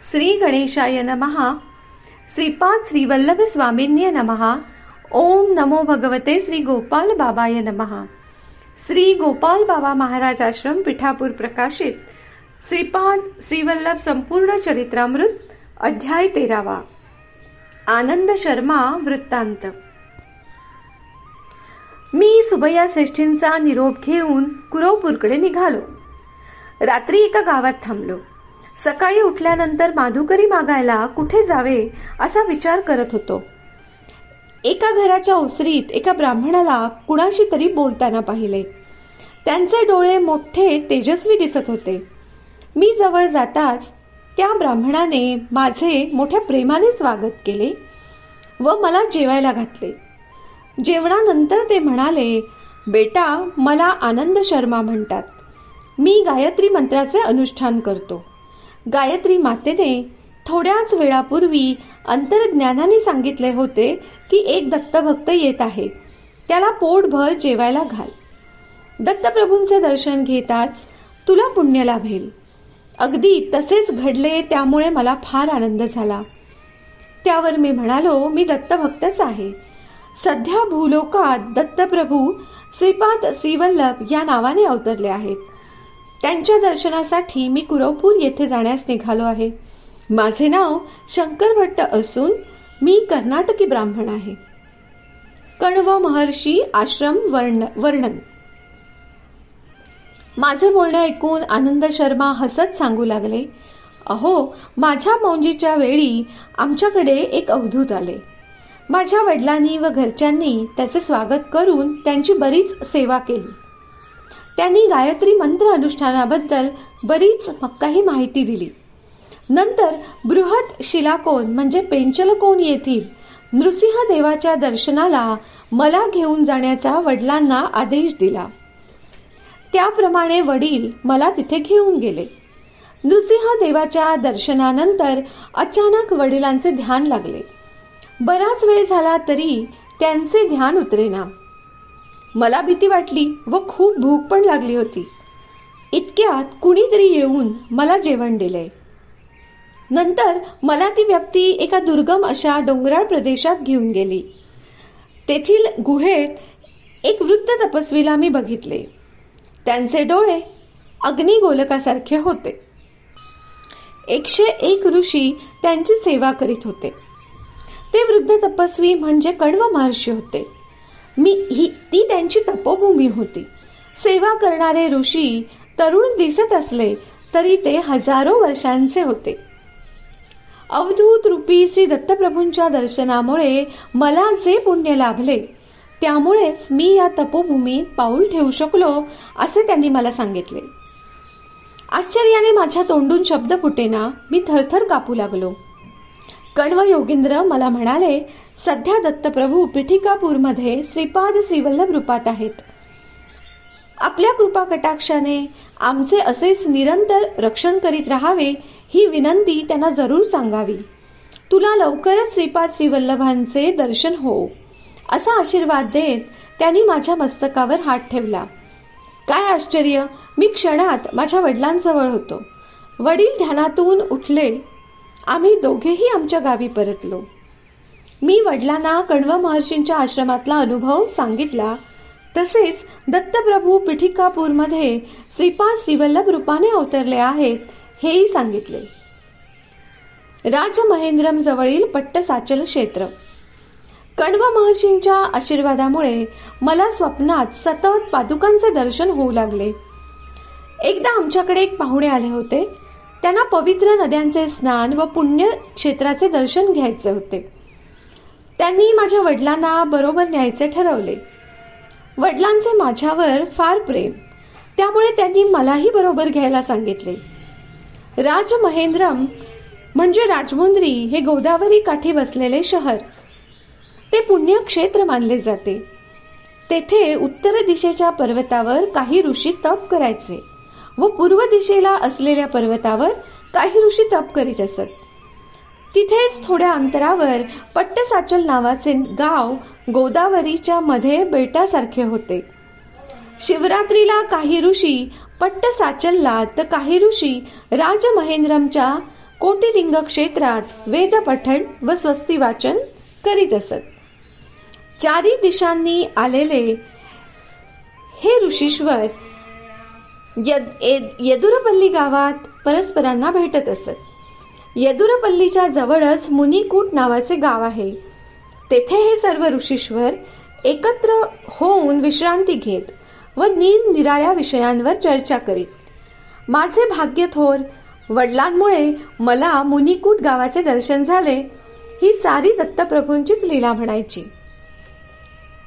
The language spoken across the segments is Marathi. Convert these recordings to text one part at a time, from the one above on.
श्री गणेशाय नमः. श्रीपाद श्रीवल्लभ स्वामीन्य नमः. ओम नमो भगवते श्री गोपाल बाबाय नमः. श्री गोपाल बाबा महाराज आश्रम पिठापूर प्रकाशित श्रीपाद श्रीवल्लभ संपूर्ण चरित्रामृत अध्याय 13. आनंद शर्मा वृत्तांत. मी सुबैया श्रेष्ठींचा निरोप घेऊन कुरवपूरकडे निघालो. रात्री एका गावात थांबलो. सकाळी उठल्यानंतर माधुकरी मागायला कुठे जावे असा विचार करत होतो. एका घराच्या ओसरीत एका ब्राह्मणाला कुणाशी तरी बोलताना पाहिले. त्यांचे डोळे मोठे तेजस्वी दिसत होते. मी जवळ जाताच त्या ब्राह्मणाने माझे मोठ्या प्रेमाने स्वागत केले व मला जेवायला घातले. जेवणानंतर ते म्हणाले, बेटा, मला आनंद शर्मा म्हणतात. मी गायत्री मंत्राचे अनुष्ठान करतो. गायत्री मातेने थोड्याच वेळापूर्वी अंतर्ज्ञानाने सांगितले होते की एक दत्तभक्त येत आहे, त्याला पोटभर जेवायला घाल. दत्तप्रभूंचे दर्शन घेताच तुला पुण्य लाभेल. अगदी तसेच घडले, त्यामुळे मला फार आनंद झाला. त्यावर मी म्हणालो, मी दत्तभक्तच आहे. सध्या भूलोकात दत्तप्रभू श्रीपाद श्रीवल्लभ या नावाने अवतरले आहेत. त्यांच्या दर्शनासाठी मी कुरवपूर येथे जाण्यास निघालो आहे. माझे नाव शंकर भट्ट असून मी कर्नाटकी ब्राह्मण आहे. कण्व महर्षी आश्रम वर्णन. माझे बोलणे ऐकून आनंद शर्मा हसत सांगू लागले, अहो, माझ्या मौंजीच्या वेळी आमच्याकडे एक अवधूत आले. माझ्या वडिलांनी व घरच्यांनी त्याचे स्वागत करून त्यांची बरीच सेवा केली. त्यांनी गायत्री मंत्र अनुष्ठानाबद्दल बरीच काही माहिती दिली. नंतर बृहत शिलाकोन म्हणजे पेंचलकोन येथील नृसिंह देवाच्या दर्शनाला मला घेऊन जाण्याचा वडिलांना आदेश दिला. त्याप्रमाणे वडील मला तिथे घेऊन गेले. नृसिंह देवाच्या दर्शनानंतर अचानक वडिलांचे ध्यान लागले. बराच वेळ झाला तरी त्यांचे ध्यान उतरेना. मला भीती वाटली व खूप भूक पण लागली होती. इतक्यात कुणीतरी येऊन मला जेवण दिले. नंतर मला ती व्यक्ती एका दुर्गम अशा डोंगराळ प्रदेशात घेऊन गेली. तेथील गुहेत एक वृद्ध तपस्वीला मी बघितले. त्यांचे डोळे अग्निगोलकासारखे होते. 101 ऋषी त्यांची सेवा करीत होते. ते वृद्ध तपस्वी म्हणजे कण्व महर्षी होते. ती त्यांची तपोभूमी होती. सेवा करणारे ऋषी तरुण दिसत असले तरी ते हजारो वर्षांचे होते. अवधूत रूपी श्री दत्तप्रभूंच्या दर्शनामुळे मला जे पुण्य लाभले, त्यामुळेच मी या तपोभूमीत पाऊल ठेवू शकलो असे त्यांनी मला सांगितले. आश्चर्याने माझ्या तोंडून शब्द फुटेना. मी थरथर कापू लागलो. कण्व योगींद्र मला म्हणाले, सध्या दत्तप्रभू पिठिकापूरमध्ये श्रीपाद श्रीवल्लभ रूपात आहेत. आपल्या कृपा कटाक्षाने आमचे असेच निरंतर रक्षण करीत राहावे ही विनंती त्यांना जरूर सांगावी. तुला लवकरच श्रीपाद श्रीवल्लभांचे दर्शन हो, असा आशीर्वाद देत त्यांनी माझ्या मस्तकावर हात ठेवला. काय आश्चर्य, मी क्षणात माझ्या वडिलांजवळ होतो. वडील ध्यानातून उठले. आम्ही दोघेही आमच्या गावी परतलो. मी वडिलांना कण्व महर्षींच्या आश्रमातला अनुभव सांगितला. तसेच दत्तप्रभू पिठिकापूरमध्ये श्रीपाद श्रीवल्लभ रूपाने अवतरले आहेत हेही सांगितले. राजमहेंद्रम जवळील पट्टसाचल क्षेत्र. कण्व महर्षींच्या आशीर्वादामुळे मला स्वप्नात सतत पादुकांचे दर्शन होऊ लागले. एकदा आमच्याकडे एक पाहुणे आले होते. त्यांना पवित्र नद्यांचे स्नान व पुण्य क्षेत्राचे दर्शन घ्यायचे होते. त्यांनी माझ्या वडिलांना बरोबर न्यायचे ठरवले. वडिलांचे माझ्यावर फार प्रेम, त्यामुळे त्यांनी मलाही बरोबर घ्यायला सांगितले. राजमहेंद्रम म्हणजे राजमुंद्री हे गोदावरी काठी बसलेले शहर. ते पुण्यक्षेत्र मानले जाते. तेथे उत्तर दिशेच्या पर्वतावर काही ऋषी तप करायचे व पूर्व दिशेला असलेल्या पर्वतावर काही ऋषी तप करीत असत. तिथेच थोड्या अंतरावर पट्टसाचल नावाचे गाव गोदावरीच्या मध्ये बेटासारखे होते. शिवरात्रीला काही ऋषी पट्टसाचलला तर काही ऋषी राजमहेंद्रमच्या कोटिलिंग क्षेत्रात वेद पठण व स्वस्ती वाचन करीत असत. चारी दिशांनी आलेले हे ऋषीश्वर यदुरपल्ली गावात परस्परांना भेटत असत. यदुरपल्लीच्या जवळच मुनिकूट नावाचे गाव आहे. तेथे हे सर्व ऋषीश्वर एकत्र होऊन विश्रांती घेत व निरनिराळ्या विषयांवर चर्चा करीत. माझे भाग्य थोर, वडिलांमुळे मला मुनिकूट गावाचे दर्शन झाले, ही सारी दत्तप्रभूंचीच लीला म्हणायची.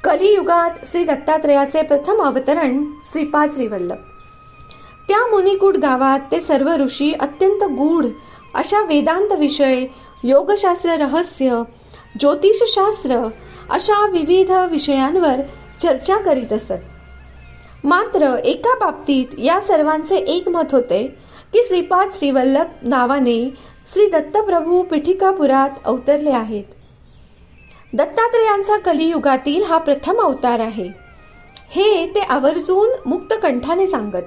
कलियुगात श्री दत्तात्रयाचे प्रथम अवतरण श्रीपाद श्रीवल्लभ. त्या मुनिकूट गावात ते सर्व ऋषी अत्यंत गूढ अशा वेदांत विषय, योगशास्त्र रहस्य, ज्योतिषशास्त्र अशा विविध विषयांवर चर्चा करीत असत. मात्र एका बाबतीत या सर्वांचे एक मत होते की श्रीपाद श्रीवल्लभ नावाने श्री दत्तप्रभू पिठिकापुरात अवतरले आहेत. दत्तात्रयांचा कलियुगातील हा प्रथम अवतार आहे, हे ते आवर्जून मुक्त कंठाने सांगत.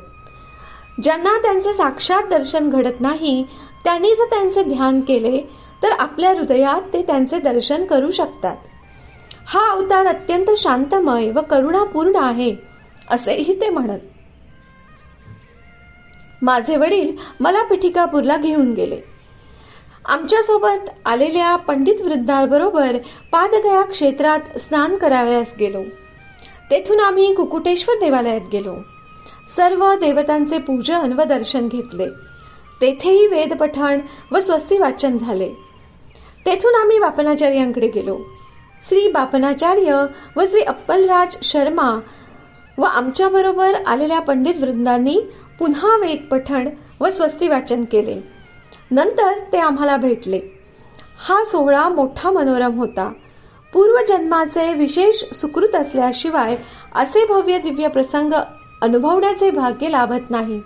ज्यांना त्यांचे साक्षात दर्शन घडत नाही त्यांनी जर त्यांचे ध्यान केले तर आपल्या हृदयात ते त्यांचे दर्शन करू शकतात. हा अवतार अत्यंत शांतमय व करुणापूर्ण आहे असेही ते म्हणत. माझे वडील मला पिठिकापूरला घेऊन गेले. आमच्या सोबत आलेल्या पंडित वृद्धाबरोबर पादगया क्षेत्रात स्नान करावयास गेलो. तेथून आम्ही कुकुटेश्वर देवालयात गेलो. सर्व देवतांचे पूजन व दर्शन घेतले. तेथेही वेद पठण व स्वस्ती वाचन झाले. तेथून आम्ही बापनाचार्यांकडे गेलो. श्री बापनाचार्य व श्री अप्पलराज शर्मा व आमच्या बरोबर आलेल्या पंडित वृंदांनी पुन्हा वेद पठण व स्वस्ती वाचन केले. नंतर ते आम्हाला भेटले. हा सोहळा मोठा मनोरम होता. पूर्वजन्माचे विशेष सुकृत असल्याशिवाय असे भव्य दिव्य प्रसंग अनुभवण्याचे भाग्य लाभत नाही.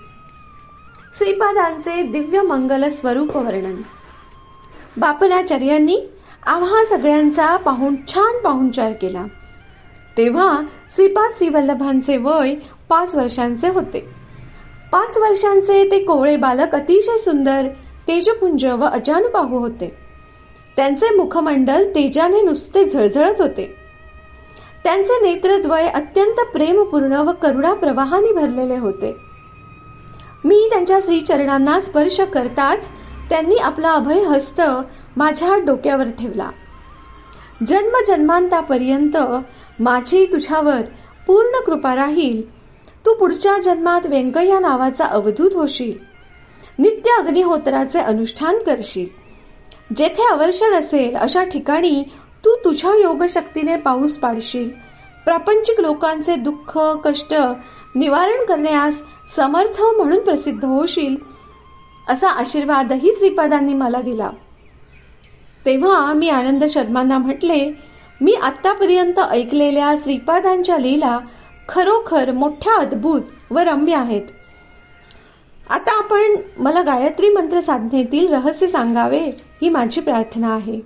श्रीपादांचे दिव्य मंगल स्वरूप वर्णन. बापनाचार्यांनी आम्हा सगळ्यांचा छान पाहुणचार केला. तेव्हा श्रीपाद श्रीवल्लभांचे वय 5 वर्षांचे होते. 5 वर्षांचे ते कोवळे बालक अतिशय सुंदर, तेजपुंज व अजानुबाहू होते. त्यांचे मुखमंडल तेजाने नुसते झळझळत होते. त्यांचे नेत्रद्वय अत्यंत प्रेमपूर्ण व करुणा प्रवाहाने भरलेले होते. मी त्यांच्या श्रीचरणांना स्पर्श करताच त्यांनी आपला अभय हस्त माझ्या डोक्यावर ठेवला. जन्म जन्मांतापर्यंत माझी तुझ्यावर पूर्ण कृपा राहील. तू पुढच्या जन्मात व्यंकय्या नावाचा अवधूत होशील. नित्य अग्निहोत्राचे अनुष्ठान करशील. जेथे अवर्षण असेल अशा ठिकाणी तू तुझ्या योगशक्तीने पाऊस पाडशील. प्रापंचिक लोकांचे दुःख कष्ट निवारण करण्यास समर्थ म्हणून प्रसिद्ध होशील, असा आशीर्वादही श्रीपादांनी मला दिला. तेव्हा मी आनंद शर्मांना म्हटले, मी आतापर्यंत ऐकलेल्या श्रीपादांच्या लीला खरोखर मोठ्या अद्भुत व रम्य आहेत. आता आपण मला गायत्री मंत्र साधनेतील रहस्य सांगावे ही माझी प्रार्थना आहे.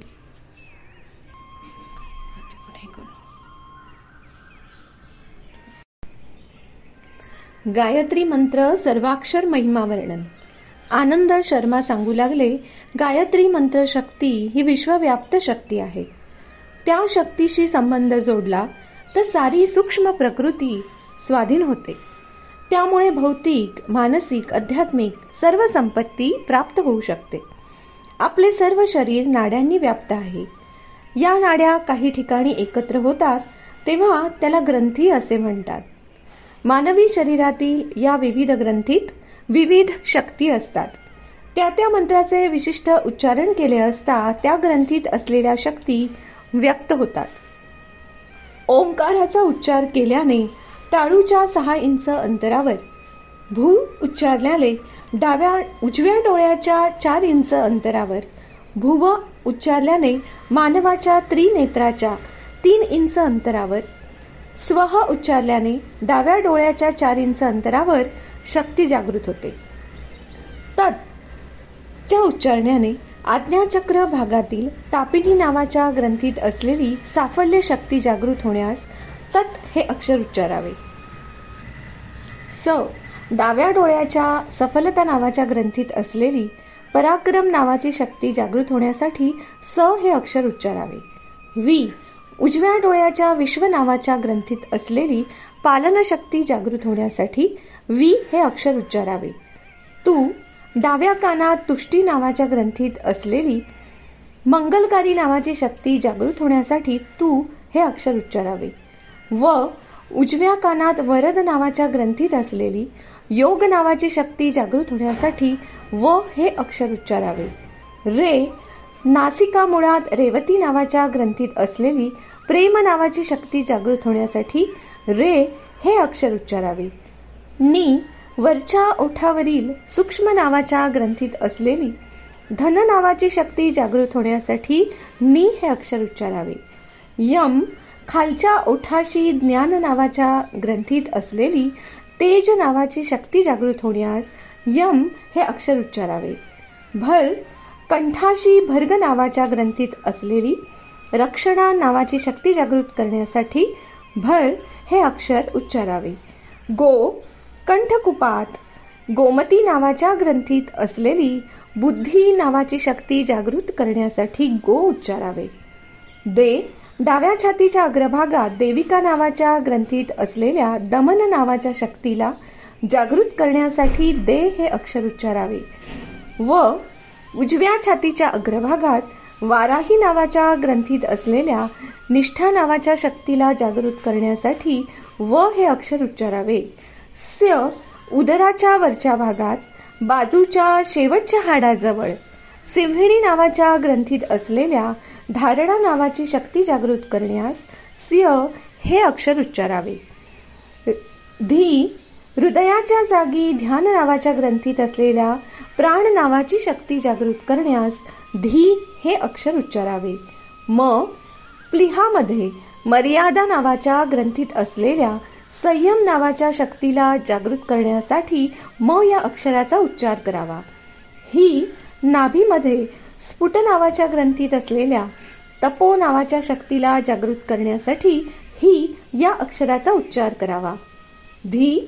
गायत्री मंत्र सर्वाक्षर महिमा वर्णन. आनंद शर्मा सांगू लागले, गायत्री मंत्र शक्ती ही विश्वव्याप्त शक्ती आहे. त्या शक्तीशी संबंध जोडला तर सारी सूक्ष्म प्रकृती स्वाधीन होते. त्यामुळे भौतिक, मानसिक, आध्यात्मिक सर्व संपत्ती प्राप्त होऊ शकते. आपले सर्व शरीर नाड्यांनी व्याप्त आहे. या नाड्या काही ठिकाणी एकत्र होतात तेव्हा त्याला ग्रंथी असे म्हणतात. मानवी शरीरातील या विविध ग्रंथीत विविध शक्ती असतात. त्या मंत्राचे विशिष्ट उच्चारण केले असता त्या ग्रंथीत असलेल्या शक्ती व्यक्त होतात. ओंकाराचा उच्चार केल्याने टाळूच्या 6 इंच अंतरावर, भू उच्चारल्याने उजव्या डोळ्याच्या 4 इंच अंतरावर, भुव उच्चारल्याने मानवाच्या त्रिनेत्राच्या 3 इंच अंतरावर, स्वह उच्चारल्याने डाव्या डोळ्याच्या 4 इंच अंतरावर शक्ती जागृत होते. तत् च्या उच्चारण्याने आज्ञाचक्र भागातील तापिनी नावाच्या ग्रंथीत असलेली साफल्य शक्ती जागृत होण्यास तत् हे अक्षर उच्चारावे. स डाव्या डोळ्याच्या सफलता नावाच्या ग्रंथीत असलेली पराक्रम नावाची शक्ती जागृत होण्यासाठी स हे अक्षर उच्चारावे. वी. उजव्या डोळ्याच्या विश्व नावाच्या ग्रंथीत असलेली पालन शक्ती जागृत होण्यासाठी वी हे अक्षर उच्चारावे. तू. डाव्या कानात तुष्टी नावाच्या ग्रंथीत असलेली मंगलकारी नावाची शक्ती जागृत होण्यासाठी तू हे अक्षर उच्चारावे. व. उजव्या कानात वरद नावाच्या ग्रंथीत असलेली योग नावाची शक्ती जागृत होण्यासाठी व हे अक्षर उच्चारावे. रे. नासिका मुळात रेवती नावाच्या ग्रंथीत असलेली प्रेम नावाची शक्ती जागृत होण्यासाठी रे हे अक्षर उच्चारावे. नी. वरच्या ओठावरील सूक्ष्म नावाच्या ग्रंथीत असलेली धन नावाची शक्ती जागृत होण्यासाठी नी हे अक्षर उच्चारावे. यम. खालच्या ओठाशी ज्ञान नावाच्या ग्रंथीत असलेली तेज नावाची शक्ती जागृत होण्यास यम हे अक्षर उच्चारावे. भर. कंठाशी भर्ग नावाच्या ग्रंथीत असलेली रक्षणा नावाची शक्ती जागृत करण्यासाठी भर हे अक्षर उच्चारावे. गो. कंठकुपात गोमती नावाच्या ग्रंथीत असलेली बुद्धी नावाची शक्ती जागृत करण्यासाठी गो उच्चारावे. दे. डाव्या छातीच्या अग्रभागात देविका नावाच्या ग्रंथीत असलेल्या दमन नावाच्या शक्तीला जागृत करण्यासाठी दे हे अक्षर उच्चारावे. व. उजव्या छातीच्या अग्रभागात वाराही नावाच्या ग्रंथीत असलेल्या निष्ठा नावाच्या शक्तीला जागृत करण्यासाठी व हे अक्षर उच्चारावे. स्य. उदराच्या वरच्या भागात बाजूच्या शेवटच्या हाडाजवळ सिंहिणी नावाच्या ग्रंथीत असलेल्या धारणा नावाची शक्ती जागृत करण्यास स्य हे अक्षर उच्चारावे. धी. हृदयाच्या जागी ध्यान नावाच्या ग्रंथीत असलेल्या प्राण नावाची शक्ती जागृत करण्यास धी हे अक्षर उच्चारावे. म. प्लिहामध्ये मर्यादा नावाच्या ग्रंथीत असलेल्या संयम नावाच्या शक्तीला जागृत करण्यासाठी म या अक्षराचा उच्चार करावा. ही. नाभीमध्ये स्फुट नावाच्या ग्रंथीत असलेल्या तपो नावाच्या शक्तीला जागृत करण्यासाठी ही या अक्षराचा उच्चार करावा. धी.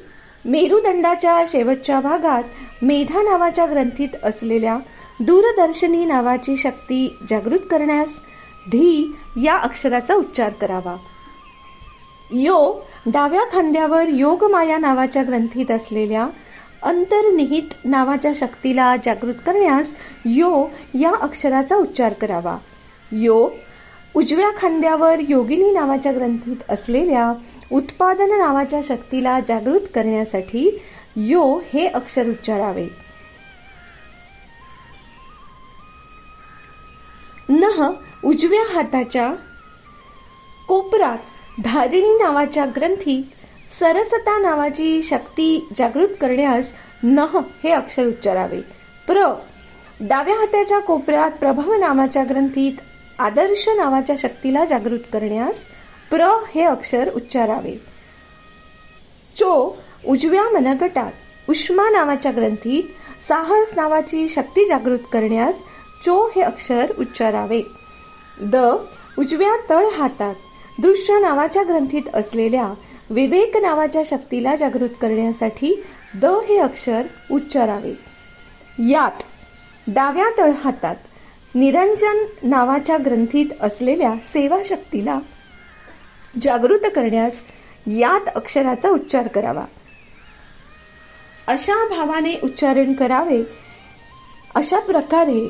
मेरुदंडाच्या शेवटच्या भागात मेधा नावाच्या ग्रंथीत असलेल्या दूरदर्शनी नावाची शक्ती जागृत करण्यास धी या अक्षराचा उच्चार करावा. यो. डाव्या खांद्यावर योगमाया नावाच्या ग्रंथीत असलेल्या अंतर्निहित नावाच्या शक्तीला जागृत करण्यास यो या अक्षराचा उच्चार करावा. यो. उजव्या खांद्यावर योगिनी नावाच्या ग्रंथीत असलेल्या उत्पादन नावाच्या शक्तीला जागृत करण्यासाठी यो हे अक्षर उच्चारावे. नह. उजव्या हाताच्या कोपरात धारिणी नावाच्या ग्रंथीत सरसता नावाची शक्ती जागृत करण्यास नह हे अक्षर उच्चारावे. प्र. डाव्या हाताच्या कोपऱ्यात प्रभव नावाच्या ग्रंथीत आदर्श नावाच्या शक्तीला जागृत करण्यास प्र हे अक्षर उच्चारावे. चो. उजव्या मनगटात उष्मा नावाच्या ग्रंथीत साहस नावाची शक्ती जागृत करण्यास चो हे अक्षर उच्चारावे. द. उजव्या तळ हातात दृश्य नावाच्या ग्रंथीत असलेल्या विवेक नावाच्या शक्तीला जागृत करण्यासाठी द हे अक्षर उच्चारावे. यात. डाव्या तळ हातात निरंजन नावाच्या ग्रंथीत असलेल्या सेवा शक्तीला जागृत करण्यास यात अक्षराचा उच्चार करावा. अशा भावाने उच्चारण करावे. अशा प्रकारे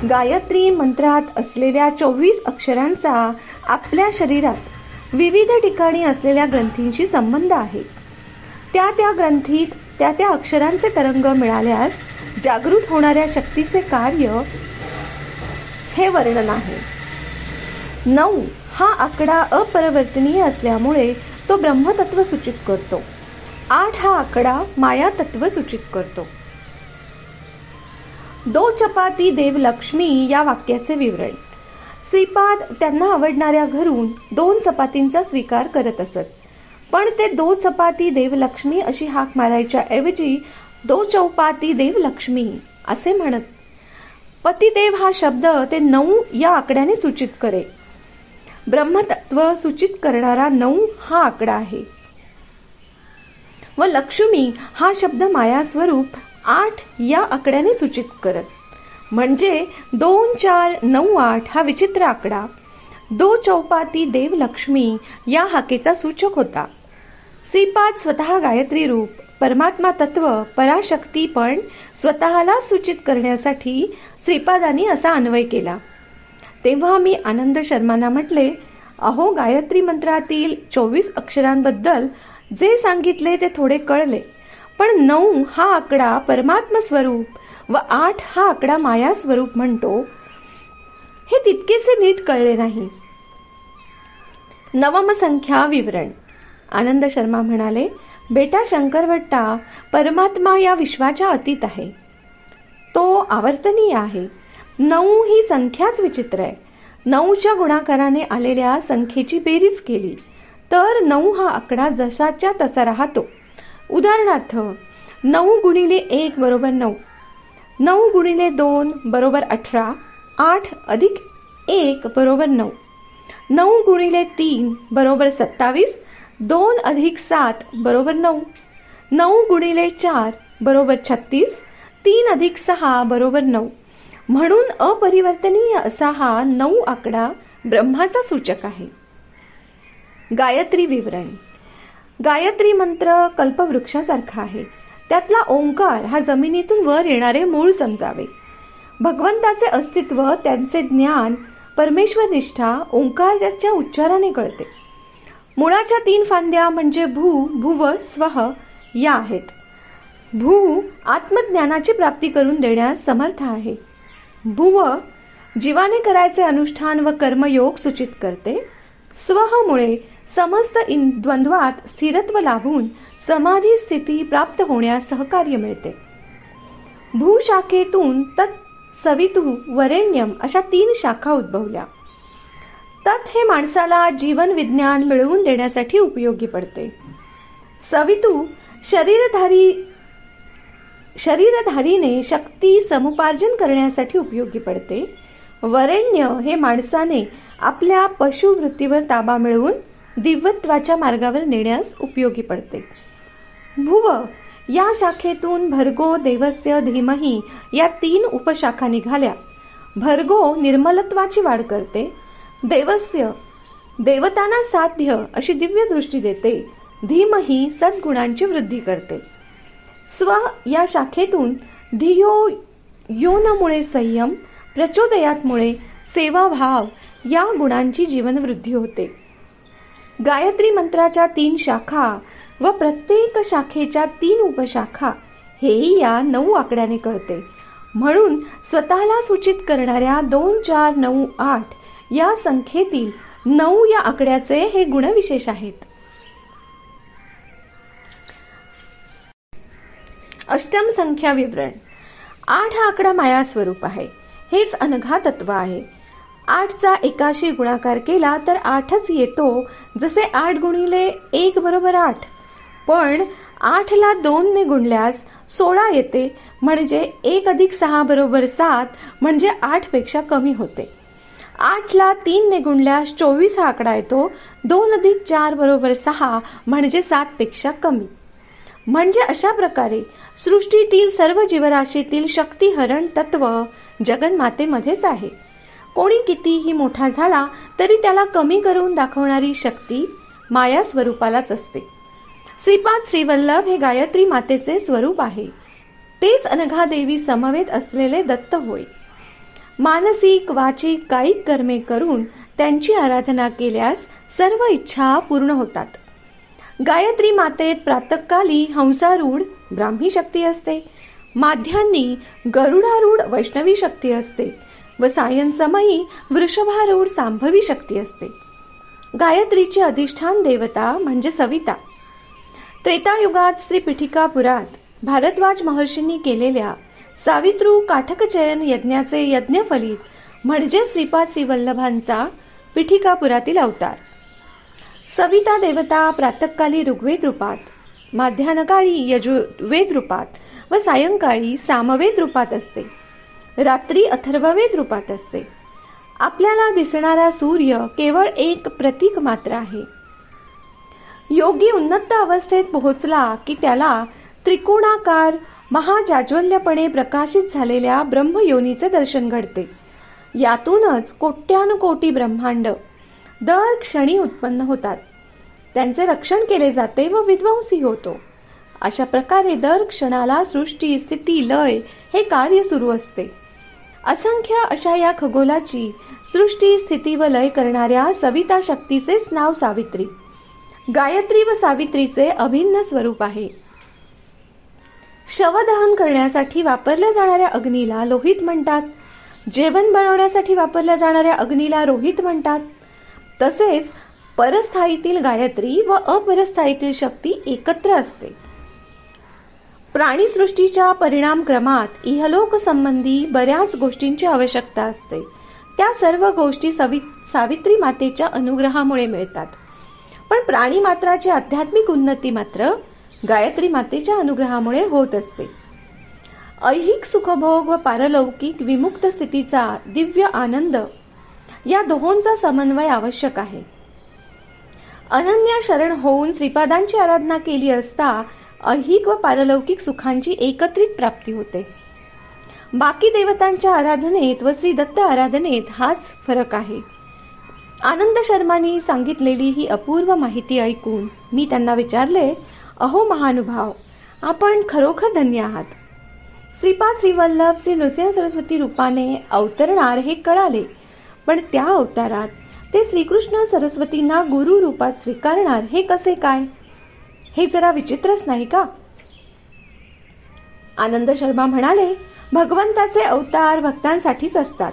गायत्री मंत्रात असलेल्या 24 अक्षरांचा आपल्या शरीरात विविध ठिकाणी असलेल्या ग्रंथींशी संबंध आहे. त्या त्या ग्रंथीत त्या त्या अक्षरांचे तरंग मिळाल्यास जागृत होणाऱ्या शक्तीचे कार्य हे वर्णन आहे. 9 हा आकडा अपरिवर्तनीय असल्यामुळे तो ब्रह्मतत्व सूचित करतो. 8 हा आकडा माया तत्व सूचित करतो. दो चपाती देव लक्ष्मी या वाक्याचे विवरण. श्रीपाद त्यांना आवडणाऱ्या घरून 2 चपातींचा स्वीकार करत असत, पण ते 2 चपाती देव लक्ष्मी अशी हाक मारायच्या ऐवजी 2 चौपाती देव लक्ष्मी असे म्हणत. पतिदेव हा शब्द ते 9 या आकड्याने सूचित करे. ब्रह्मतत्व सूचित करणारा 9 हा आकडा आहे व लक्ष्मी हा शब्द माया स्वरूप 8 या आकड्याने सूचित करत. म्हणजे 2 4 9 8 हा विचित्र आकडा दो चौपाती देव लक्ष्मी या हाकेचा सूचक होता. श्रीपाद स्वतः गायत्री रूप, परमात्मा तत्व, पराशक्ती पण स्वतःला सूचित करण्यासाठी श्रीपादांनी असा अन्वय केला. तेव्हा मी आनंद शर्मांना म्हटले, अहो, गायत्री मंत्रातील 24 अक्षरांबद्दल जे सांगितले ते थोडे कळले, पण 9 हा आकडा परमात्म स्वरूप व 8 हा आकडा माया स्वरूप म्हणतो, हे तितकेसे नीट कळले नाही. नवम संख्या विवरण. आनंद शर्मा म्हणाले, बेटा शंकरवट्टा, परमात्मा या विश्वाच्या अतीत आहे. तो आवर्तनीय आहे. 9 ही संख्याच विचित्र आहे. 9च्या गुणाकाराने आलेल्या संख्येची बेरीज केली तर 9 हा आकडा जसाच्या तसा राहतो. उदाहरणार्थ 9 गुणिले 1 बरोबर 9, 9 गुणिले 2 बरोबर 18, 8 अधिक 1 बरोबर 9, 9 गुणिले 3 बरोबर 27, 2 अधिक 7 बरोबर 9, 9 गुणिले 4 बरोबर 36, 3 अधिक 6 बरोबर 9. म्हणून अपरिवर्तनीय असा हा 9 आकडा ब्रह्माचा सूचक आहे. गायत्री विवरण. गायत्री मंत्र कल्पवृक्षासारखा आहे. त्यातला ओंकार हा जमिनीतून वर येणारे मूळ समजावे. भगवंताचे अस्तित्व, त्यांचे ज्ञान, परमेश्वर निष्ठा ओंकाराच्या उच्चाराने कळते. मुळाच्या 3 फांद्या म्हणजे भू, भुव, स्वह या आहेत. भू आत्मज्ञानाची प्राप्ती करून देण्यास समर्थ आहे. भुव जीवाने करायचे अनुष्ठान व कर्मयोग सूचित करते. स्वहमुळे समस्त द्वंद्वात स्थिरत्व लाभून समाधी स्थिती प्राप्त होण्यास सहकार्य मिळते. भूशाखेतून तत्, सवितु, वरेण्यम अशा 3 शाखा उद्भवल्या. तत् हे माणसाला जीवन विज्ञान मिळवून देण्यासाठी उपयोगी पडते. सवितु शरीरधारीने शक्ती समुपार्जन करण्यासाठी उपयोगी पडते. वरेण्य हे माणसाने आपल्या पशुवृत्तीवर ताबा मिळवून दिव्यत्वाच्या मार्गावर नेण्यास उपयोगी पडते. भुव या शाखेतून भर्गो, देवस्य, धीमहि या 3 उपशाखा निघाल्या. भर्गो निर्मलत्वाची वाढ करते. देवस्य देवतांना साध्य अशी दिव्य दृष्टी देते. धीमहि सद्गुणांची वृद्धी करते. स्व या शाखेतून धियो योनमुळे संयम, प्रचोदयातमुळे सेवाभाव या गुणांची जीवनवृद्धी होते. गायत्री मंत्राच्या 3 शाखा व प्रत्येक शाखेच्या 3 उपशाखा हेही या 9 आकड्याने कळते. म्हणून स्वतःला सूचित करणाऱ्या 2 4 9 8 या संख्येतील 9 या आकड्याचे हे गुणविशेष आहेत. अष्टम संख्या विवरण. 8 हा आकडा माया स्वरूप आहे. हेच अनघा तत्व आहे. 8चा 1शी गुणाकार केला तर 8च येतो. जसे 8 गुणिले 1 बरोबर 8, पण 8ला 2 ने गुणल्यास 16 येते. म्हणजे 1 अधिक 6 बरोबर 7, म्हणजे 8 पेक्षा कमी होते. 8ला 3 ने गुणल्यास 24 हा आकडा येतो. 2 अधिक 4 बरोबर 6, म्हणजे 7 पेक्षा कमी. म्हणजे अशा प्रकारे सृष्टीतील सर्व जीवराशीतील शक्तिहरण तत्व जगन्मातेमध्येच आहे. कोणी कितीही मोठा झाला तरी त्याला कमी करून दाखवणारी शक्ती माया स्वरूपालाच असते. श्रीपाद श्रीवल्लभ हे गायत्री मातेचे स्वरूप आहे. तेच अनघा देवी समवेत असलेले दत्त होय. मानसिक, वाचिक, कायिक कर्मे करून त्यांची आराधना केल्यास सर्व इच्छा पूर्ण होतात. गायत्री मातेत प्रातःकाली हंसारूढ ब्राह्मी शक्ती असते, माध्यान्नी गरुडारूढ वैष्णवी शक्ती असते व सायंसमयी वृषभारूढ सांभवी शक्ती असते. गायत्रीची अधिष्ठान देवता म्हणजे सविता. त्रेतायुगात श्री पीठिकापुरात भारद्वाज महर्षींनी केलेल्या सावित्रू काठकचयन यज्ञाचे यज्ञफलित म्हणजे श्रीपाद श्रीवल्लभांचा पीठिकापुरातील अवतार. सविता देवता प्रातःकाली ऋग्वेद रूपात, माध्यान्हकाळी यजुर्वेद रूपात व सायंकाळी सामवेद रूपात असते. रात्री अथर्ववेद रूपात असते. आपल्याला दिसणारा सूर्य केवळ एक प्रतीक मात्र आहे. योगी उन्नत अवस्थेत पोहोचला की त्याला त्रिकोणाकार महाजाज्वल्यपणे प्रकाशित झालेल्या ब्रह्मयोनीचे दर्शन घडते. यातूनच कोट्यानुकोटी ब्रह्मांड दर क्षणी उत्पन्न होतात. त्यांचे रक्षण केले जाते व विध्वंसी होतो. अशा प्रकारे दर क्षणाला सृष्टी, स्थिती, लय हे कार्य सुरू असते. असंख्य अशा या खगोलाची सृष्टी, स्थिती व लय करणाऱ्या सविता शक्तीचेच नाव सावित्री. गायत्री व सावित्रीचे अभिन्न स्वरूप आहे. शवदहन करण्यासाठी वापरल्या जाणाऱ्या अग्नीला लोहित म्हणतात. जेवण बनवण्यासाठी वापरल्या जाणाऱ्या अग्नीला रोहित म्हणतात. तसेच परस्थायीतील गायत्री व अपरस्थायीतील शक्ती एकत्र असते. प्राणीसृष्टीच्या परिणाम क्रमात इहलोक संबंधी बऱ्याच गोष्टींची आवश्यकता असते. त्या सर्व गोष्टी सावित्री मातेच्या अनुग्रहामुळे मिळतात. पण प्राणी मात्राची आध्यात्मिक उन्नती मात्र गायत्री मातेच्या अनुग्रहामुळे होत असते. ऐहिक सुखभोग व पारलौकिक विमुक्त स्थितीचा दिव्य आनंद या दोहोंचा समन्वय आवश्यक आहे. अनन्य शरण होऊन श्रीपादांची आराधना केली असता ऐहिक व पारलौकिक सुखांची एकत्रित प्राप्ती होते. बाकी देवतांच्या आराधनेत व श्री दत्त आराधनेत हाच फरक आहे. आनंद शर्मांनी सांगितलेली ही अपूर्व माहिती ऐकून मी त्यांना विचारले, अहो महानुभाव, आपण खरोखर धन्य आहात. श्रीपाद श्रीवल्लभ श्री नृसिंह सरस्वती रूपाने अवतरणार हे कळाले, पण त्या अवतारात ते श्रीकृष्ण सरस्वतींना गुरु रूपात स्वीकारणार हे कसे काय? हे जरा विचित्रच नाही का? आनंद शर्मा म्हणाले, भगवंताचे अवतार भक्तांसाठीच असतात.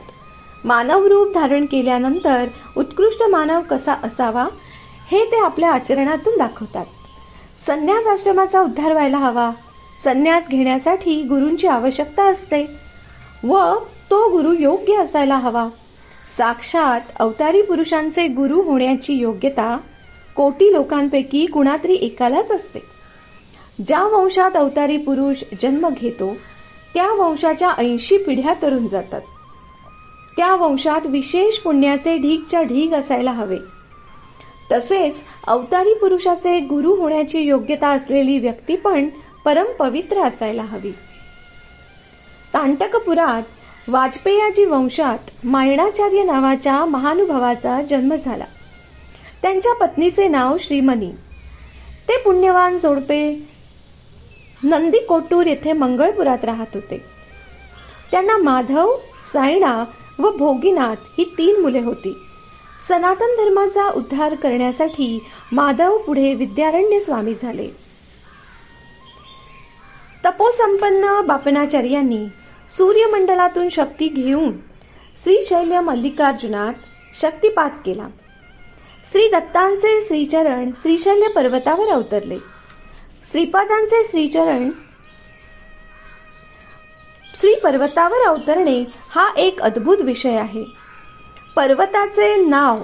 मानव रूप धारण केल्यानंतर उत्कृष्ट मानव कसा असावा हे ते आपल्या आचरणातून दाखवतात. संन्यास आश्रमाचा उद्धार व्हायला हवा. संन्यास घेण्यासाठी गुरूंची आवश्यकता असते व तो गुरु योग्य असायला हवा. साक्षात अवतारी पुरुषांचे गुरु होण्याची योग्यता कोटी लोकांपैकी कुणातरी एकालाच असते. ज्या वंशात अवतारी पुरुष जन्म घेतो त्या वंशाच्या 80 पिढ्या तरुण जातात. त्या वंशात विशेष पुण्याचे ढीगच्या ढीग असायला हवे. तसेच अवतारी पुरुषाचे गुरु होण्याची योग्यता असलेली व्यक्ती पण परम पवित्र असायला हवी. तांटकपुरात वाजपेयाजी वंशात मायणाचार्य नावाच्या महानुभावाचा जन्म झाला. त्यांच्या पत्नीचे नाव श्रीमनी. ते पुण्यवान जोडपे नंदीकोटूर येथे मंगळपुरात राहत होते. त्यांना माधव, सायणा व भोगीनाथ ही 3 मुले होती. सनातन धर्माचा उद्धार करण्यासाठी माधव पुढे विद्यारण्य स्वामी झाले. तपोसंपन्न बापनाचार्यांनी सूर्यमंडलातून शक्ती घेऊन श्रीशैल्य मल्लिकार्जुनात शक्तिपात केला. श्री दत्तांचे श्रीचरण श्रीशैल्य पर्वतावर अवतरले. श्रीपादांचे श्रीचरण श्री पर्वतावर अवतरणे हा एक अद्भुत विषय आहे. पर्वताचे नाव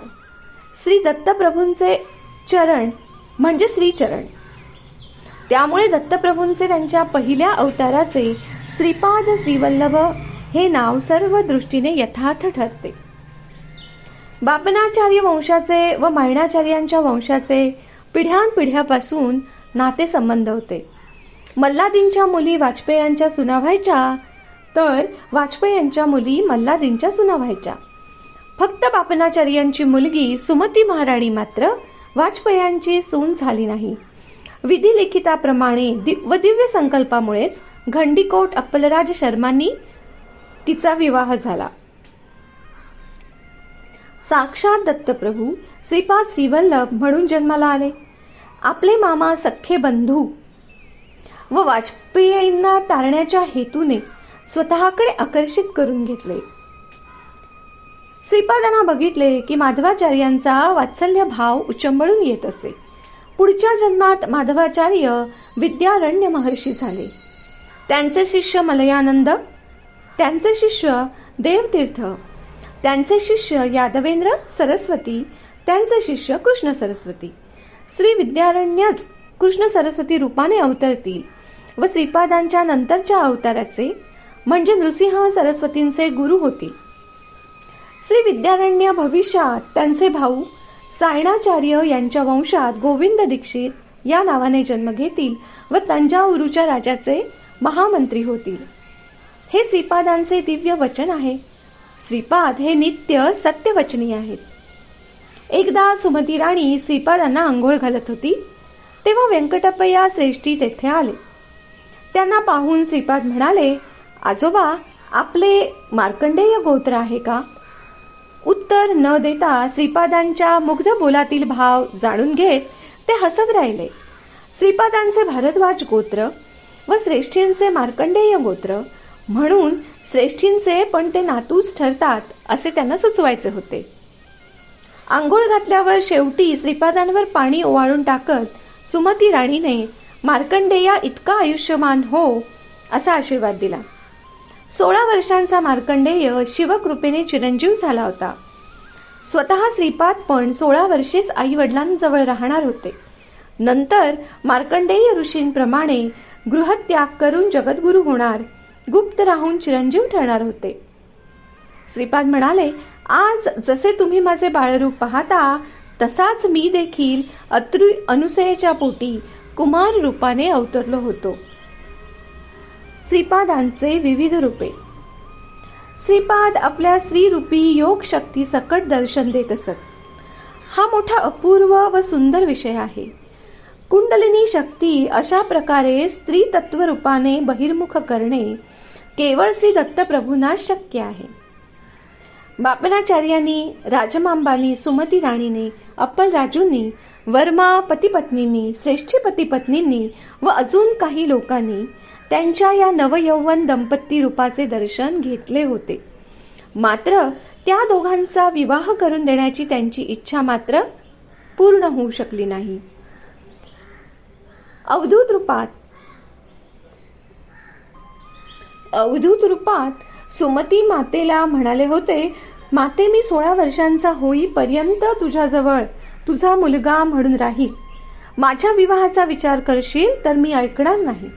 श्री दत्तप्रभूंचे चरण म्हणजे श्रीचरण. त्यामुळे दत्तप्रभूंचे त्यांच्या पहिल्या अवताराचे श्रीपाद श्रीवल्लभ हे नाव सर्व दृष्टीने यथार्थ ठरते. बापनाचार्य वंशाचे व मायणाचार्यांच्या वंशाचे पिढ्यानपिढ्यापासून नाते संबंध होते. मल्लादींच्या मुली वाजपेयांच्या सुना व्हायच्या, तर वाजपेयांच्या मुली मल्लादींच्या सुना व्हायच्या. फक्त बापनाचार्यांची मुलगी सुमती महाराणी मात्र वाजपेयांची सून झाली नाही. विधिलिखिताप्रमाणे व दिव्य संकल्पामुळेच घंडीकोट अप्पलराज शर्मांनी तिचा विवाह झाला. साक्षात दत्तप्रभू श्रीपाद श्रीवल्लभ म्हणून जन्माला आले. आपले मामा सख्खे बंधू व वाजपेयींना तारण्याच्या हेतूने स्वतःकडे आकर्षित करून घेतले. श्रीपादांना बघितले की माधवाचार्यांचा वात्सल्य भाव उचंबळून येत असे. पुढच्या जन्मात माधवाचार्य विद्यारण्य महर्षी झाले. त्यांचे शिष्य मलयानंद, त्यांचे शिष्य देवतीर्थ, त्यांचे शिष्य यादवेंद्र सरस्वती, त्यांचे शिष्य कृष्ण सरस्वती. श्री विद्यारण्यच कृष्ण सरस्वती रूपाने अवतरतील व श्रीपादांच्या नंतरच्या अवताराचे म्हणजे नृसिंह सरस्वतींचे गुरु होतील. श्री विद्यारण्य भविष्यात त्यांचे भाऊ सायणाचार्य यांच्या वंशात गोविंद दीक्षित या नावाने जन्म घेतील व तंजावुरूच्या राजाचे महामंत्री होतील. हे श्रीपादांचे दिव्य वचन आहे. श्रीपाद हे नित्य सत्यवचनी आहेत. एकदा सुमती राणी श्रीपादांना आंघोळ घालत होती, तेव्हा व्यंकटप्पय्या श्रेष्ठी तेथे आले. त्यांना पाहून श्रीपाद म्हणाले, आजोबा, आपले मार्कंडेय गोत्र आहे का? उत्तर न देता श्रीपादांच्या मुग्ध बोलातील भाव जाणून घेत ते हसत राहिले. श्रीपादांचे भारद्वाज गोत्र व श्रेष्ठींचे मार्कंडेय गोत्र, म्हणून श्रेष्ठींचे पण ते नातूच ठरतात असे त्यांना सुचवायचे होते. आंघोळ घातल्यावर शेवटी श्रीपादांवर पाणी ओवाळून टाकत सुमती राणीने मार्कंडेया इतका आयुष्यमान हो असा आशीर्वाद दिला. 16 वर्षांचा मार्कंडेय शिवकृपेने चिरंजीव झाला होता. स्वतः श्रीपाद पण 16 वर्षेच आई वडिलांजवळ राहणार होते. नंतर मार्कंडेय ऋषींप्रमाणे गृहत्याग करून जगद्गुरु होणार, गुप्त राहून चिरंजीव ठरणार होते. श्रीपाद म्हणाले, आज जसे तुम्ही माझे बाळरूप पाहता, तसाच मी देखील अत्रि अनुसयेच्या पोटी कुमार रूपाने अवतरलो होतो. श्रीपादांचे विविध रूपे. श्रीपाद आपल्या स्त्रीरूपी योग शक्ती सकट दर्शन देत असत. हा मोठा अपूर्व व सुंदर विषय आहे. कुंडलिनी शक्ती अशा प्रकारे स्त्री तत्व रूपाने बहिर्मुख करणे केवळ श्री दत्तप्रभूंना शक्य आहे. बापनाचार्यांनी, राजमांबांनी, सुमती राणीने, अप्पलराजूंनी, वर्मा पतिपत्नींनी, श्रेष्ठी पतिपत्नींनी व अजून काही लोकांनी त्यांच्या या नवयौवन दंपती रूपाचे दर्शन घेतले होते. मात्र त्या दोघांचा विवाह करून देण्याची त्यांची इच्छा मात्र पूर्ण होऊ शकली नाही. अवधूत रूपात सुमती मातेला म्हणाले होते, माते, मी 16 वर्षांचा होईपर्यंत तुझ्याजवळ तुझा मुलगा म्हणून राहील. माझ्या विवाहाचा विचार करशील तर मी ऐकणार नाही,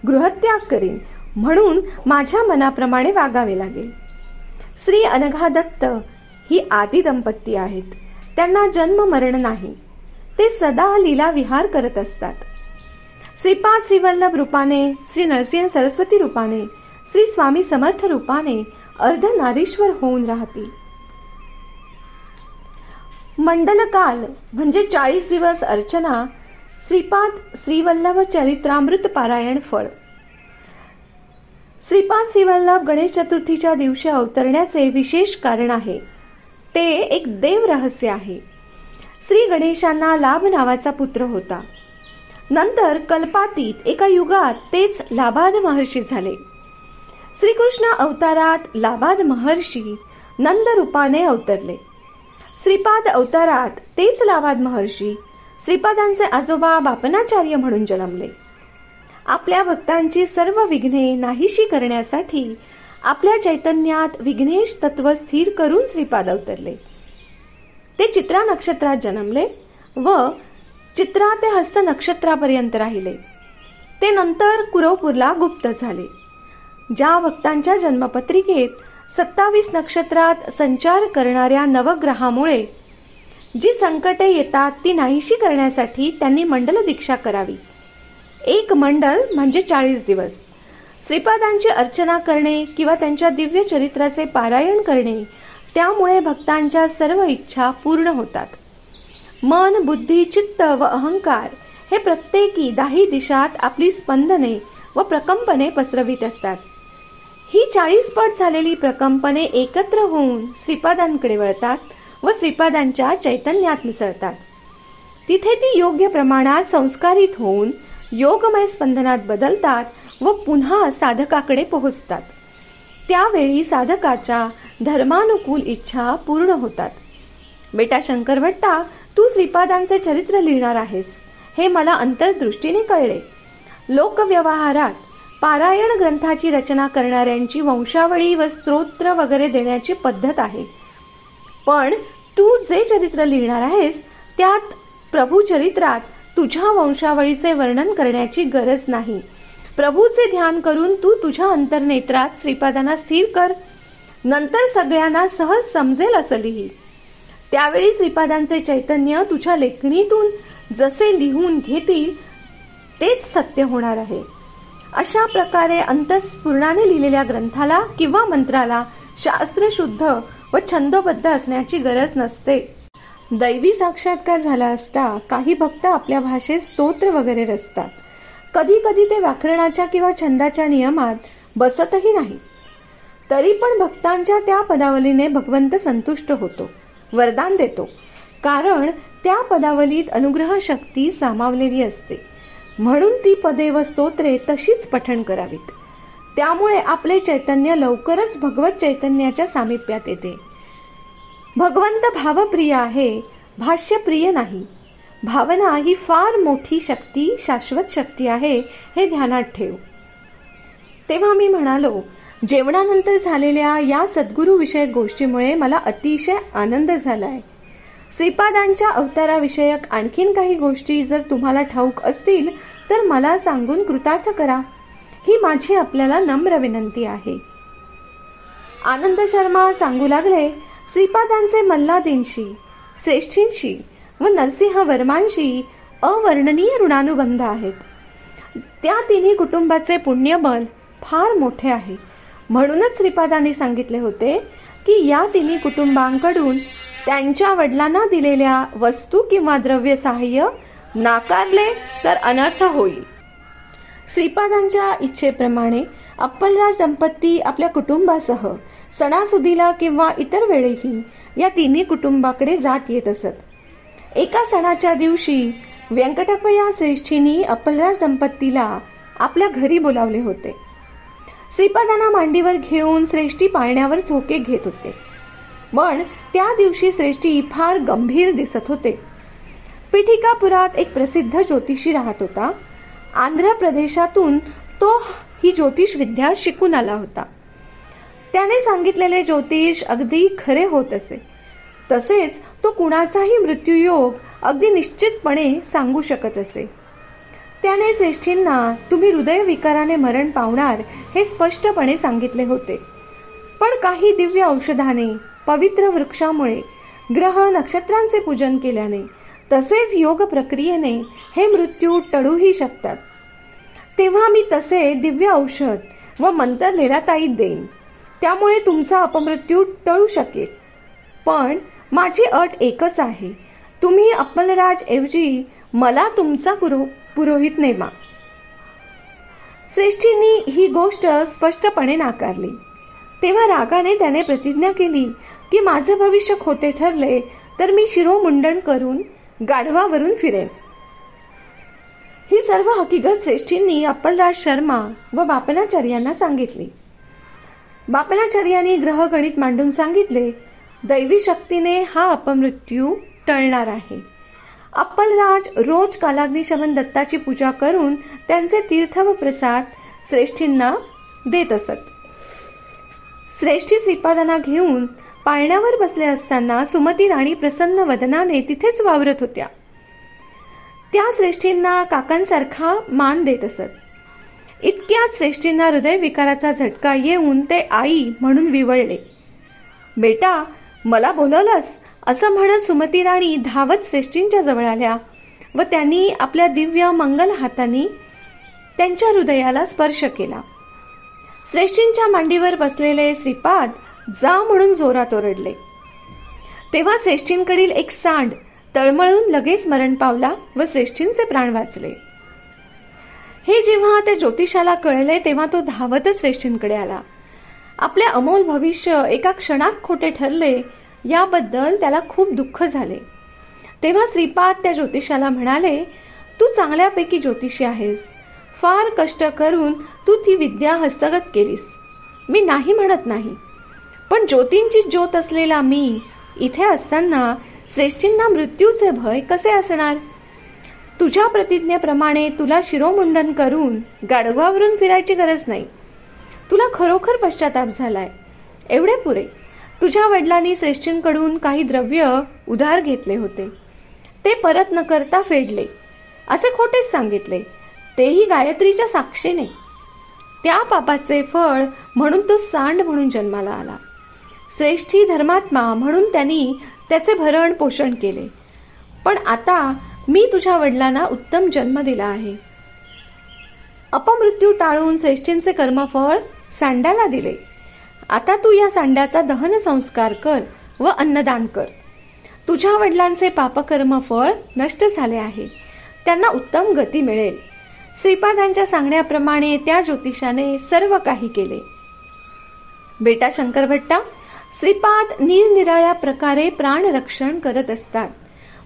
गृहत्याग करीन, म्हणून माझ्या मनाप्रमाणे वागावे लागेल. श्री अनघादत्त ही आदि दंपती आहेत. त्यांना जन्म मरण नाही. ते सदा लीला विहार करत असतात. श्रीपाद श्रीवल्लभ रूपाने, श्री नरसिंह सरस्वती रूपाने, श्री स्वामी समर्थ रूपाने अर्धनारीश्वर होऊन राहतील. मंडलकाल म्हणजे 40 दिवस अर्चना, श्रीपाद श्रीवल्लभ चरित्रामृत पारायण फळ. श्रीपाद श्रीवल्लभ गणेश चतुर्थीच्या दिवशी अवतरण्याचे विशेष कारण आहे. ते एक देव रहस्य आहे. श्री गणेशांना लाभ नावाचा पुत्र होता. नंतर कल्पातीत एका युगात तेच लाबाद महर्षी झाले. श्रीकृष्ण अवतारात लाबाद महर्षी नंद रूपाने अवतरले. श्रीपाद अवतारात तेच लाबाद महर्षी श्रीपादांचे आजोबा बापनाचार्य म्हणून जन्मले. आपल्या भक्तांची सर्व विघ्ने नाहीशी करण्यासाठी आपल्या चैतन्यात विघ्नेश तत्व स्थिर करून श्रीपाद अवतरले. ते चित्रा नक्षत्रात जन्मले व चित्रा ते हस्त नक्षत्रापर्यंत राहिले. ते नंतर कुरवपूरला गुप्त झाले. ज्या भक्तांच्या जन्मपत्रिकेत 27 नक्षत्रात संचार करणाऱ्या नवग्रहामुळे जी संकटे येतात ती नाहीशी करण्यासाठी त्यांनी मंडल दीक्षा करावी. एक मंडल म्हणजे 40 दिवस. श्रीपादांची अर्चना करणे किंवा त्यांच्या दिव्य चरित्राचे पारायण करणे, त्यामुळे भक्तांच्या सर्व इच्छा पूर्ण होतात. मन, बुद्धी, चित्त व अहंकार हे प्रत्येकी 10 दिशात आपली स्पंदने व प्रकंपने पसरवित असतात. ही 40 पट झालेली प्रकंपने एकत्र होऊन श्रीपादांकडे वळतात व श्रीपादांच्या चैतन्यात मिसळतात. तिथे ती योग्य प्रमाणात संस्कारित होऊन योगमय स्पंदनात बदलतात व पुन्हा साधकाकडे पोहोचतात. त्यावेळी साधकाच्या धर्मानुकूल इच्छा पूर्ण होतात. बेटा शंकर भट्टा, तू श्रीपादांचे चरित्र लिहिणार आहेस हे मला अंतर्दृष्टीने कळले. लोकव्यवहारात पारायण ग्रंथाची रचना करणाऱ्यांची वंशावळी व स्तोत्र वगैरे देण्याची पद्धत आहे. पण तू जे चरित्र लिहिणार आहेस त्यात प्रभू चरित्रात तुझ्या वंशावळीचे वर्णन करण्याची गरज नाही. प्रभूचे ध्यान करून तू तुझ्या अंतर्नेत्रात श्रीपादांना स्थिर कर. नंतर सगळ्यांना सहज समजेल असं लिही. त्यावेळी श्रीपादांचे चैतन्य तुझ्या लेखणीतून जसे लिहून घेतील तेच सत्य होणार आहे. अशा प्रकारे अंतःस्फुरणाने लिहिलेल्या ग्रंथाला किंवा मंत्राला शास्त्रशुद्ध व छंदोबद्ध असण्याची गरज नसते. दैवी साक्षात्कार झाला असता काही भक्त आपल्या भाषेत स्तोत्र वगैरे रचतात. कधी कधी ते व्याकरणाच्या किंवा छंदाच्या नियमात बसतही नाही. तरी पण भक्तांच्या त्या पदावलीने भगवंत संतुष्ट होतो, वरदान देतो. कारण त्या पदावलीत अनुग्रह शक्ती सामावलेली असते. म्हणून ती पदे व स्तोत्रे तशीच पठण करावीत. त्यामुळे आपले चैतन्य लवकरच भगवत चैतन्याच्या सामिप्यात येते. भगवंत भावप्रिय आहे, भाष्यप्रिय नाही. भावना ही फार मोठी शक्ती, शाश्वत शक्ती आहे, हे ध्यानात ठेव. तेव्हा मी म्हणालो, जेवणानंतर झालेल्या या सद्गुरू विषयक गोष्टीमुळे मला अतिशय आनंद झालाय. श्रीपादांच्या अवताराविषयक आणखीन काही गोष्टी जर तुम्हाला ठाऊक असतील तर मला सांगून कृतार्थ करा, ही माझी आपल्याला नम्र विनंती आहे. आनंद शर्मा सांगू लागले, श्रीपादांचे मल्हादींशी, श्रेष्ठींशी व नरसिंह वर्मांशी अवर्णनीय ऋणानुबंध आहेत. त्या तिन्ही कुटुंबाचे पुण्यबल फार मोठे आहे. म्हणूनच श्रीपादांनी सांगितले होते की या तिन्ही कुटुंबांकडून त्यांच्या वडिलांना दिलेल्या वस्तू किंवा द्रव्य सहाय्य नाकारले तर अनर्थ होईल. श्रीपादांच्या इच्छेप्रमाणे अप्पलराज दंपती आपल्या कुटुंबासह सणासुदीला किंवा इतर वेळेही या तिन्ही कुटुंबाकडे जात येत असत. एका सणाच्या दिवशी व्यंकटप्पया श्रेष्ठींनी अप्पलराज दंपतीला आपल्या घरी बोलावले होते. श्रीपादांना मांडीवर घेऊन श्रेष्ठी पाळण्यावर झोके घेत होते. पण त्या दिवशी श्रेष्ठी फार गंभीर दिसत होते. पिठिकापुरात एक प्रसिद्ध ज्योतिषी राहत होता. आंध्र प्रदेशातून तो ही ज्योतिष विद्या शिकून आला होता. त्याने सांगितलेले ज्योतिष अगदी खरे होत असे. तसेच तो कुणाचाही मृत्यूयोग अगदी निश्चितपणे सांगू शकत असे. त्याने श्रेष्ठींना तुम्ही हृदयविकाराने मरण पावणार हे स्पष्टपणे सांगितले होते. पण काही दिव्य औषधाने, पवित्र वृक्षामुळे, ग्रह नक्षत्रांचे पूजन केल्याने, तसेच योग प्रक्रियेने हे मृत्यू टळूही शकतात. तेव्हा मी तसे दिव्य औषध व मंत्र लीलाताईत देईन. त्यामुळे तुमचा अपमृत्यू टळू शकेल. पण माझी अट एकच आहे, तुम्ही अप्पलराज ऐवजी मला तुमचा पुरोहित नेमा. श्रेष्ठींनी ही गोष्ट स्पष्टपणे नाकारली. तेव्हा रागाने त्याने प्रतिज्ञा केली की माझे भविष्य खोटे ठरले तर मी शिरोमुंडन करून गाढवावरून फिरेन. ही सर्व हकीकत श्रेष्ठींनी अप्पलराज शर्मा व बापनाचार्यांना सांगितली. बापनाचार्यांनी ग्रहगणित मांडून सांगितले, दैवी शक्तीने हा अपमृत्यू टळणार आहे. अप्पलराज रोज कालाग्निशमन दत्ताची पूजा करून त्यांचे तीर्थ व प्रसाद श्रेष्ठींना देत असत. श्रेष्ठी श्रीपादांना घेऊन पाळण्यावर बसले असताना सुमती राणी प्रसन्न वदनाने तिथेच वावरत होत्या. त्या श्रेष्ठींना काकांसारखा मान देत असत. इतक्यात श्रेष्ठींना हृदयविकाराचा झटका येऊन ते आई म्हणून विवळले. बेटा, मला बोलवलंस, असं म्हणत सुमती राणी धावत श्रेष्ठींच्या जवळ आल्या व त्यांनी आपल्या दिव्य मंगल हातांनी त्यांच्या हृदयाला स्पर्श केला. श्रेष्ठींच्या मांडीवर बसलेले श्रीपाद जा म्हणून जोरात ओरडले. तेव्हा श्रेष्ठींकडील एक सांड तळमळून लगेच मरण पावला व श्रेष्ठींचे प्राण वाचले. हे जेव्हा त्या ज्योतिषाला कळले तेव्हा तो धावतच श्रेष्ठींकडे आला. आपले अमोल भविष्य एका क्षणात खोटे ठरले याबद्दल त्याला खूप दुःख झाले. तेव्हा श्रीपाद त्या ज्योतिषाला म्हणाले, तू चांगल्यापैकी ज्योतिषी आहेस. फार कष्ट करून तू ती विद्या हस्तगत केलीस. मी नाही म्हणत नाही, पण ज्योतींची ज्योत असलेला मी इथे असताना श्रेष्ठींना मृत्यूचे भय कसे असणार? तुझ्या प्रतिज्ञेप्रमाणे तुला शिरोमुंडन करून गाढवावरून फिरायची गरज नाही. तुला खरोखर पश्चाताप झालाय, एवढे पुरे. तुझ्या वडिलांनी श्रेष्ठींकडून काही द्रव्य उधार घेतले होते, ते परत न करता फेडले असे खोटेच सांगितले, तेही गायत्रीच्या साक्षीने. त्या पापाचे फळ म्हणून तो सांड म्हणून जन्माला आला. श्रेष्ठी धर्मात्मा म्हणून त्यांनी त्याचे भरण पोषण केले. पण आता मी तुझ्या वडिलांना उत्तम जन्म दिला आहे. अपमृत्यू टाळून श्रेष्ठींचे कर्मफळ सांड्याला दिले. आता तू या सांड्याचा दहन संस्कार कर व अन्नदान कर. तुझ्या वडिलांचे पापकर्म फळ नष्ट झाले आहे, त्यांना उत्तम गती मिळेल. श्रीपादांच्या सांगण्याप्रमाणे त्या ज्योतिषाने सर्व काही केले. बेटा शंकरभट्टा, श्रीपाद निरनिराळ्या प्रकारे प्राणरक्षण करत असतात.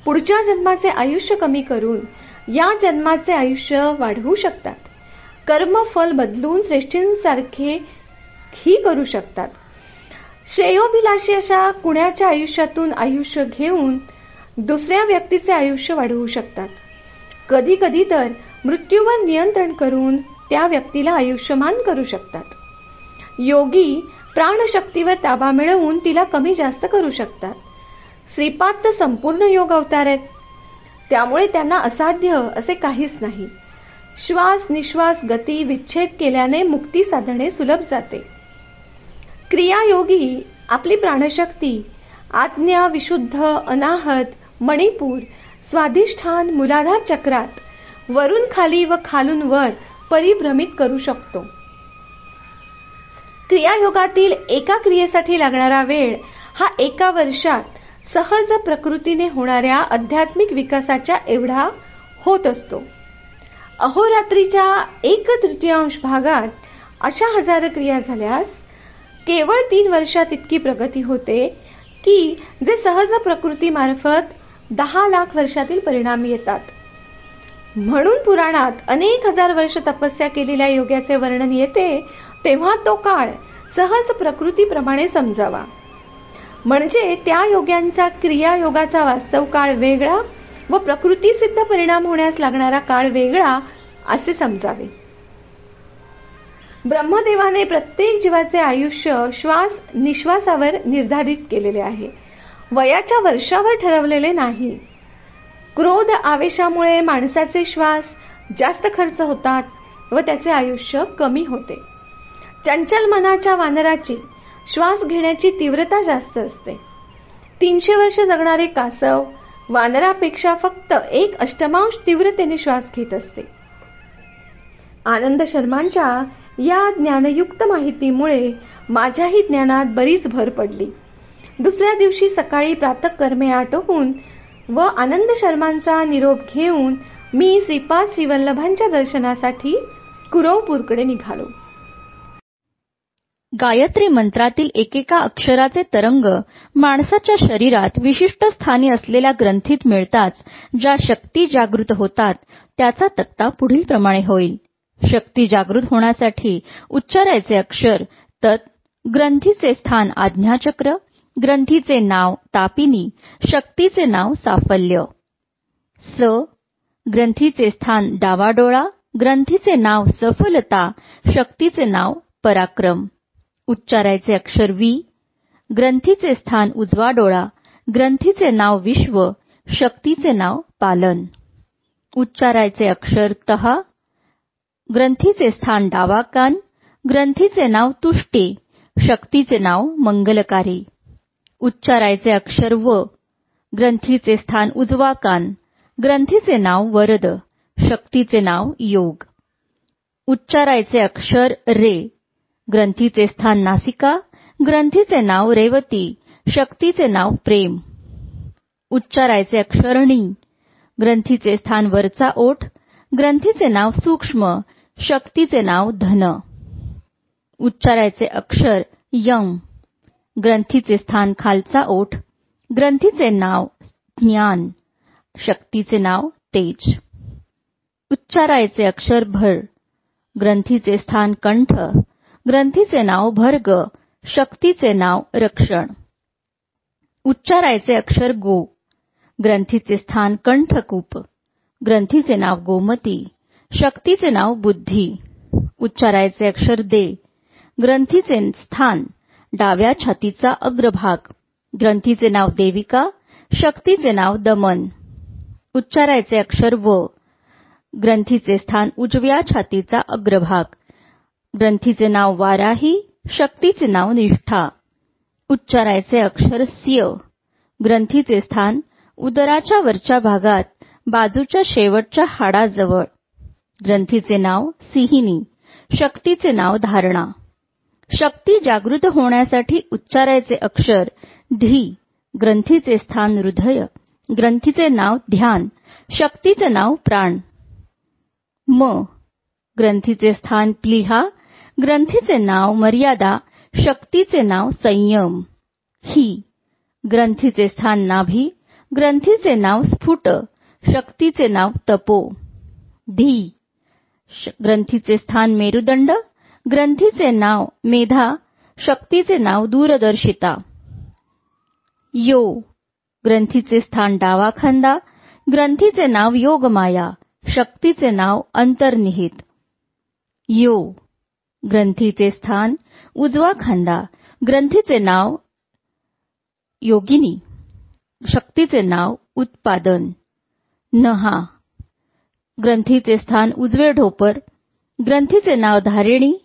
पुढच्या जन्माचे आयुष्य कमी करून या जन्माचे आयुष्य वाढवू शकतात. कर्मफल बदलून श्रेष्ठींसारखे ही करू शकतात. श्रेयोभिलाषी अशा कुणाच्या आयुष्यातून आयुष्य घेऊन दुसऱ्या व्यक्तीचे आयुष्य वाढवू शकतात. कधी कधी तर मृत्यूवर नियंत्रण करून त्या व्यक्तीला आयुष्यमान करू शकतात. योगी प्राणशक्तीवर ताबा मिळवून तिला कमी जास्त करू शकतात. श्रीपाद तर संपूर्ण योग अवतार आहेत, त्यामुळे त्यांना असाध्य असे काहीच नाही. श्वास निश्वास गती विच्छेद केल्याने मुक्ती साधणे सुलभ जाते. क्रियायोगी आपली प्राणशक्ती आज्ञा विशुद्ध अनाहत मणिपूर स्वाधिष्ठान मूलाधार चक्रात वरून खाली व खालून वर परिभ्रमित करू शकतो. क्रियायोगातील एका क्रियेसाठी लागणारा वेळ हा एका वर्षात सहज प्रकृतीने होणाऱ्या आध्यात्मिक विकासाच्या एवढा होत असतो. अहोरात्रीच्या 1/3 भागात अशा 1000 क्रिया झाल्यास केवळ 3 वर्षात इतकी प्रगती होते की जे सहज प्रकृतीमार्फत 10 लाख वर्षातील परिणाम येतात. म्हणून पुराणात अनेक 1000 वर्ष तपस्या केलेल्या योग्याचे वर्णन येते तेव्हा तो काळ सहज प्रकृतीप्रमाणे समजावा. म्हणजे त्या योग्यांचा क्रियायोगाचा वास्तव काळ वेगळा व प्रकृतीसिद्ध परिणाम होण्यास लागणारा काळ वेगळा असे समजावे. ब्रह्मदेवाने प्रत्येक जीवाचे आयुष्य श्वास निश्वासावर निर्धारित केलेले आहे, वयाच्या वर्षावर ठरवलेले नाही. क्रोध आवेशामुळे माणसाचे श्वास जास्त खर्च होतात व त्याचे आयुष्य कमी होते. चंचल मनाच्या वानराची श्वास घेण्याची तीव्रता जास्त असते. 300 वर्ष जगणारे कासव वानरापेक्षा फक्त 1/8 तीव्रतेने श्वास घेत असते. आनंद शर्मांच्या या ज्ञानयुक्त माहितीमुळे माझ्याही ज्ञानात बरीच भर पडली. दुसऱ्या दिवशी सकाळी प्रातःकर्मे आटोपून व आनंद शर्मांचा निरोप घेऊन मी श्रीपाद श्रीवल्लभांच्या दर्शनासाठी कुरवपूरकडे निघालो. गायत्री मंत्रातील एकेका अक्षराचे तरंग माणसाच्या शरीरात विशिष्ट स्थानी असलेल्या ग्रंथीत मिळताच ज्या शक्ती जागृत होतात त्याचा तक्ता पुढील प्रमाणे होईल. शक्ती जागृत होण्यासाठी उच्चारायचे अक्षर तत्, ग्रंथीचे स्थान आज्ञाचक्र, ग्रंथीचे नाव तापिनी, शक्तीचे नाव साफल्य. स, ग्रंथीचे स्थान डावा डोळा, ग्रंथीचे नाव सफलता, शक्तीचे नाव पराक्रम. उच्चारायचे अक्षर वी, ग्रंथीचे स्थान उजवा डोळा, ग्रंथीचे नाव विश्व, शक्तीचे नाव पालन. उच्चारायचे अक्षर तह, ग्रंथीचे स्थान डावा कान, ग्रंथीचे नाव तुष्टी, शक्तीचे नाव मंगलकारी. उच्चारायचे अक्षर व, ग्रंथीचे स्थान उजवा कान, ग्रंथीचे नाव वरद, शक्तीचे नाव योग. उच्चारायचे अक्षर रे, ग्रंथीचे स्थान नासिका, ग्रंथीचे नाव रेवती, शक्तीचे नाव प्रेम. उच्चारायचे अक्षर णी, ग्रंथीचे स्थान वरचा ओठ, ग्रंथीचे नाव सूक्ष्म, शक्तीचे नाव धन. उच्चारायचे अक्षर यं, ग्रंथीचे स्थान खालचा ओठ, ग्रंथीचे नाव ज्ञान, शक्तीचे नाव तेज. उच्चारायचे अक्षर भर, ग्रंथीचे स्थान कंठ, ग्रंथीचे नाव भर्ग, शक्तीचे नाव रक्षण. उच्चारायचे अक्षर गो, ग्रंथीचे स्थान कंठकूप, ग्रंथीचे नाव गोमती, शक्तीचे नाव बुद्धी. उच्चारायचे अक्षर दे, ग्रंथीचे स्थान डाव्या छातीचा अग्रभाग, ग्रंथीचे नाव देविका, शक्तीचे नाव दमन. उच्चारायचे अक्षर व, ग्रंथीचे स्थान उजव्या छातीचा अग्रभाग, ग्रंथीचे नाव वाराही, शक्तीचे नाव निष्ठा. उच्चारायचे अक्षर स्य, ग्रंथीचे स्थान उदराच्या वरच्या भागात बाजूच्या शेवटच्या हाडाजवळ, ग्रंथीचे नाव सिहिनी, शक्तीचे नाव धारणा. शक्ती जागृत होण्यासाठी उच्चारायचे अक्षर धी, ग्रंथीचे स्थान हृदय, ग्रंथीचे नाव ध्यान, शक्तीचे नाव प्राण. म, ग्रंथीचे स्थान प्लीहा, ग्रंथीचे नाव मर्यादा, शक्तीचे नाव संयम. ही, ग्रंथीचे स्थान नाभी, ग्रंथीचे नाव स्फुट, शक्तीचे नाव तपो. धी, ग्रंथीचे स्थान मेरुदंड, ग्रंथीचे नाव मेधा, शक्तीचे नाव दूरदर्शिता. यो, ग्रंथीचे स्थान डावा खांदा, ग्रंथीचे नाव योगमाया, शक्तीचे नाव अंतर्निहित. यो, ग्रंथीचे स्थान उजवा खांदा, ग्रंथीचे नाव योगिनी, शक्तीचे नाव उत्पादन. नहा, ग्रंथीचे स्थान उजवे ढोपर, ग्रंथीचे नाव धारिणी,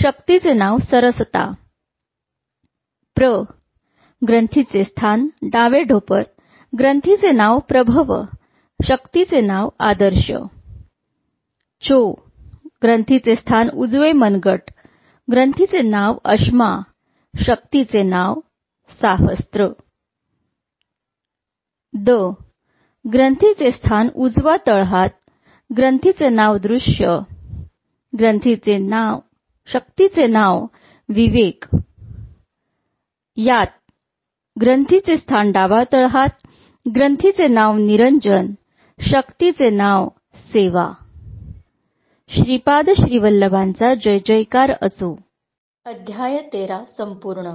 शक्तीचे नाव सरसता. प्र, ग्रंथीचे स्थान डावे ढोपर, ग्रंथीचे नाव प्रभव, शक्तीचे नाव आदर्श. चो, ग्रंथीचे स्थान उजवे मनगट, ग्रंथीचे नाव अश्मा, शक्तीचे नाव साहस्त्र. द, ग्रंथीचे स्थान उजवा तळहात, ग्रंथीचे नाव दृश्य, ग्रंथीचे नाव शक्तीचे नाव विवेक. यात, ग्रंथीचे स्थान डावा तळहात, ग्रंथीचे नाव निरंजन, शक्तीचे नाव सेवा. श्रीपाद श्रीवल्लभांचा जय जयकार असो. अध्याय 13 संपूर्ण.